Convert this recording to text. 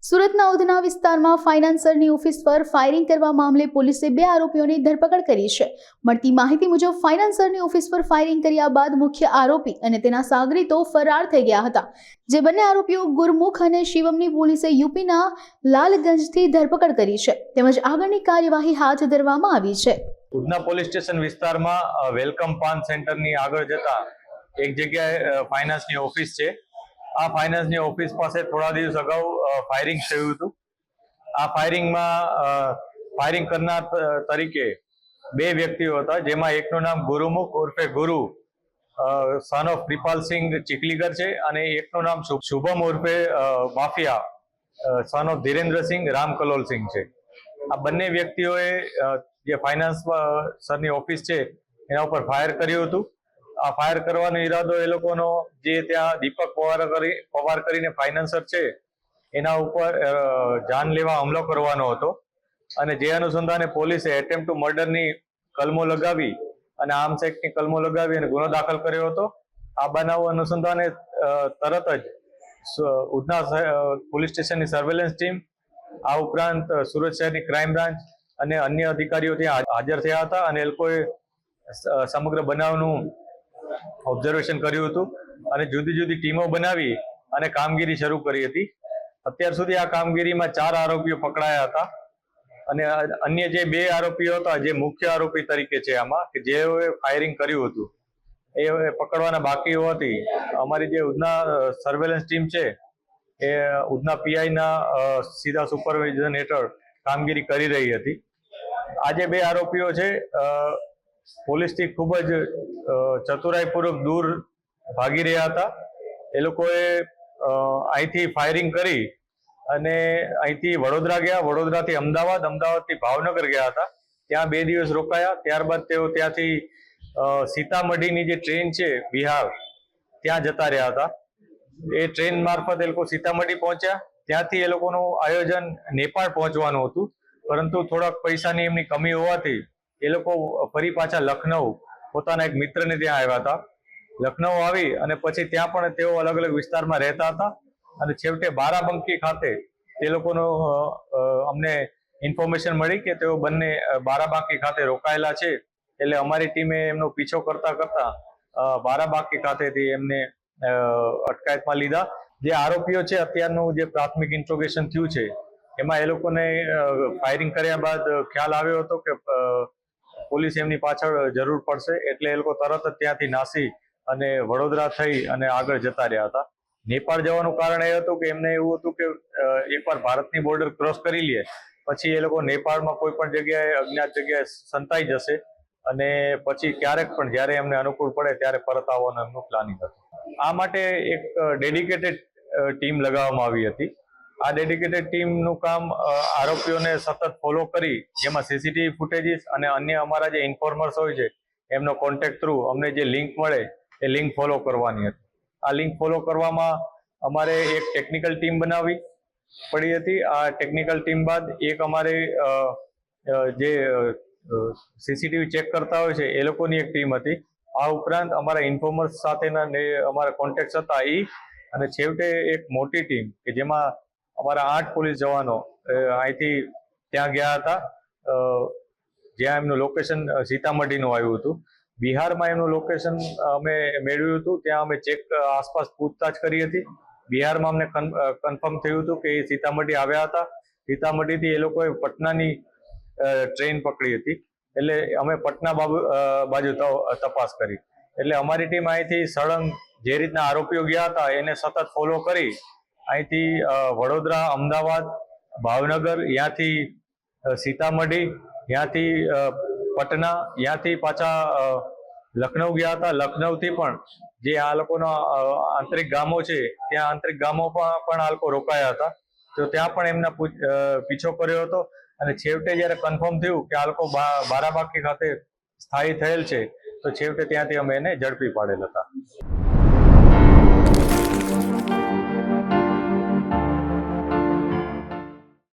સુરતના ઉધના વિસ્તારમાં ફાઇનાન્સરની ઓફિસ પર ફાયરિંગ કરવા મામલે પોલીસે 2 આરોપીઓની ધરપકડ કરી છે। મળતી માહિતી મુજબ ફાઇનાન્સરની ઓફિસ પર ફાયરિંગ કર્યા બાદ મુખ્ય આરોપી અને તેના સાગરીતો ફરાર થઈ ગયા હતા। જે બંને આરોપીઓ ગુરમુખ અને શિવમની પોલીસે યુપીના લાલગંજથી ધરપકડ કરી છે તેમજ આગળની કાર્યવાહી હાથ ધરવામાં આવી છે। ઉધના પોલીસ સ્ટેશન વિસ્તારમાં વેલકમ પાન સેન્ટરની આગળ જતા એક જગ્યાએ ફાઇનાન્સની ઓફિસ છે। આ ફાઇનાન્સની ઓફિસ પાસે થોડા દિવસ અગાઉ ફાયરિંગ થયું હતું। આ ફાયરિંગ કરનાર તરીકે 2 વ્યક્તિઓ હતા, જેમાં એકનું નામ ગુરુમુખ ઉર્ફે ગુરુ સન ઓફ કૃપાલસિંહ ચીખલીગર છે અને એકનું નામ શુભમ ઉર્ફે માફિયા સન ઓફ ધીરેન્દ્રસિંહ રામકલોલસિંહ છે। આ બંને વ્યક્તિઓએ જે ફાઇનાન્સ સરની ઓફિસ છે એના ઉપર ફાયર કર્યું હતું। આ ફાયર કરવાનો ઈરાદો એ લોકોનો જે ત્યાં દીપક પવાર કરીને ફાઇનાન્સર છે એના ઉપર જાન લેવા હુમલો કરવાનો હતો અને જે અનુસંધાને પોલીસે એટેમ્પ્ટ ટુ મર્ડરની કલમો લગાવી અને આર્મ્સ એક્ટની કલમો લગાવી અને ગુનો દાખલ કર્યો હતો। આ બનાવ અનુસંધાને તરત જ ઉધના પોલીસ સ્ટેશનની સર્વેલન્સ ટીમ, આ ઉપરાંત સુરત શહેરની ક્રાઇમ બ્રાન્ચ અને અન્ય અધિકારીઓ ત્યાં હાજર થયા હતા અને એ લોકોએ સમગ્ર બનાવનું ઓબ્ઝર્વેશન કર્યું હતું અને જુદી જુદી ટીમો બનાવી અને કામગીરી શરૂ કરી હતી। અત્યાર સુધી આ કામગીરીમાં 4 આરોપીઓ પકડાયા હતા અને અન્ય જે 2 આરોપીઓ હતા જે મુખ્ય આરોપી તરીકે છે આમાં કે જેઓએ ફાયરિંગ કર્યું હતું એ પકડવાના બાકી હોવાથી અમારી જે ઉધના સર્વેલન્સ ટીમ છે એ ઉધના પીઆઈના સીધા સુપરવિઝન હેઠળ કામગીરી કરી રહી હતી। આ જે 2 આરોપીઓ છે પોલીસથી ખૂબ જ ચતુરાઈપૂર્વક દૂર ભાગી રહ્યા હતા। એ લોકોએ અહીંથી ફાયરિંગ કરી અને અહીંથી વડોદરા ગયા, વડોદરાથી અમદાવાદ, અમદાવાદથી ભાવનગર ગયા હતા। ત્યાં 2 દિવસ રોકાયા। ત્યારબાદ તેઓ ત્યાંથી સીતામઢીની જે ટ્રેન છે બિહાર ત્યાં જતા રહ્યા હતા। એ ટ્રેન મારફત એ લોકો સીતામઢી પહોંચ્યા। ત્યાંથી એ લોકોનું આયોજન નેપાળ પહોંચવાનું હતું, પરંતુ થોડાક પૈસાની એમની કમી હોવાથી એ લોકો ફરી પાછા લખનઉ પોતાના એક મિત્રને ત્યાં આવ્યા હતા। લખનઉ આવી અને પછી ત્યાં પણ તેઓ અલગ અલગ વિસ્તારમાં રહેતા હતા અને છેવટે બારાબંકી ખાતે તે લોકોનો અમને ઇન્ફોર્મેશન મળી કે તેઓ બંને બારાબાંકી ખાતે રોકાયેલા છે। એટલે અમારી ટીમે એમનો પીછો કરતા કરતા બારાબાંકી ખાતેથી એમને અટકાયતમાં લીધા। જે આરોપીઓ છે અત્યારનું જે પ્રાથમિક ઇન્ટ્રોગેશન થયું છે એમાં એ લોકોને ફાયરિંગ કર્યા બાદ ખ્યાલ આવ્યો હતો કે પોલીસ એમની પાછળ જરૂર પડશે, એટલે એ લોકો તરત જ ત્યાંથી નાસી અને વડોદરા થઈ અને આગળ જતા રહ્યા હતા। નેપાળ જવાનું કારણ એ હતું કે એમને એવું હતું કે એકવાર ભારતની બોર્ડર ક્રોસ કરી લે પછી એ લોકો નેપાળમાં કોઈ પણ જગ્યાએ અજ્ઞાત જગ્યાએ સંતાઈ જશે અને પછી ક્યારેક પણ જ્યારે એમને અનુકૂળ પડે ત્યારે પરત આવવાનું એમનું પ્લાનિંગ હતું। આ માટે એક ડેડિકેટેડ ટીમ લગાવવામાં આવી હતી। આ ડેડિકેટેડ ટીમનું કામ આરોપીઓને સતત ફોલો કરી, જેમાં સીસીટીવી ફૂટેજીસ અને અન્ય અમારા જે ઇન્ફોર્મર્સ હોય છે એમનો કોન્ટેક્ટ થ્રુ અમને જે લિંક મળે એ લિંક ફોલો કરવાની હતી। આ લિંક ફોલો કરવામાં અમારે એક ટેકનિકલ ટીમ બનાવવી પડી હતી। આ ટેકનિકલ ટીમ બાદ એક અમારે જે સીસીટીવી ચેક કરતા હોય છે એ લોકોની એક ટીમ હતી। આ ઉપરાંત અમારા ઇન્ફોર્મર્સ સાથેના અમારા કોન્ટેક્ટ હતા એ અને છેવટે એક મોટી ટીમ કે જેમાં અમારા 8 પોલીસ જવાનો અહીંથી ત્યાં ગયા હતા, જ્યાં એમનું લોકેશન સીતામઢીનું આવ્યું હતું। બિહારમાં એમનું લોકેશન અમે મેળવ્યું હતું, ત્યાં અમે આસપાસ પૂછતાછ કરી હતી। બિહારમાં અમને કન્ફર્મ થયું હતું કે એ સીતામઢી આવ્યા હતા। સીતામઢીથી એ લોકોએ પટનાની ટ્રેન પકડી હતી, એટલે અમે પટના બાજુ તપાસ કરી। એટલે અમારી ટીમ અહીંથી સળંગ જે રીતના આરોપીઓ ગયા હતા એને સતત ફોલો કરી અહીંથી વડોદરા, અમદાવાદ, ભાવનગર, ત્યાંથી સીતામઢી, ત્યાંથી પટના, ત્યાંથી પાછા લખનઉ ગયા હતા। લખનઉથી પણ જે આ લોકોના આંતરિક ગામો છે ત્યાં આંતરિક ગામો પણ આ લોકો રોકાયા હતા, તો ત્યાં પણ એમના પીછો કર્યો હતો અને છેવટે જ્યારે કન્ફર્મ થયું કે આ લોકો બારાબાંકી ખાતે સ્થાયી થયેલ છે તો છેવટે ત્યાંથી અમે એને ઝડપી પાડેલ હતા।